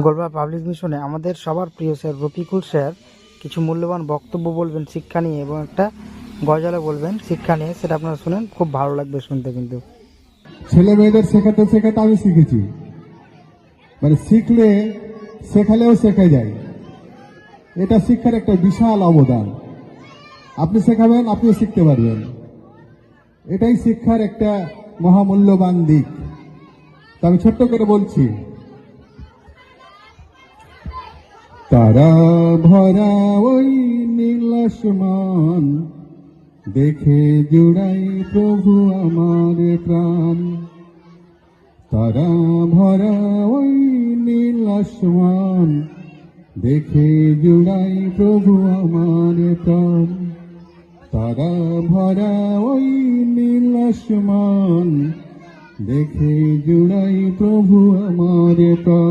Goalpara public মিশনে আমাদের সবার প্রিয় স্যার রফিকুল স্যার কিছু মূল্যবান বক্তব্য বলবেন শিক্ষা নিয়ে, এবং একটা গজলও বলবেন শিক্ষা নিয়ে। সেটা আপনারা শুনেন, খুব ভালো লাগবে শুনতে। কিন্তু ছেলে মেয়েদের শেখাতে শেখাতে আমি শিখেছি, মানে শিখলে শেখালেও শেখা যায়। এটা শিক্ষার একটা বিশাল অবদান। আপনি শেখাবেন, আপনিও শিখতে পারবেন। এটাই শিক্ষার একটা মহামূল্যবান দিক। তা আমি ছোট্ট করে বলছি, তারা ভরা ওই নীল আসমান দেখে জুড়াই প্রভু আমার প্রাণ। তারা ভরা ওই নীল আসমান দেখে জুড়াই প্রভু আমার প্রাণ। তারা ভরা ওই নীল আসমান দেখে জুড়াই প্রভু আমার প্রাণ।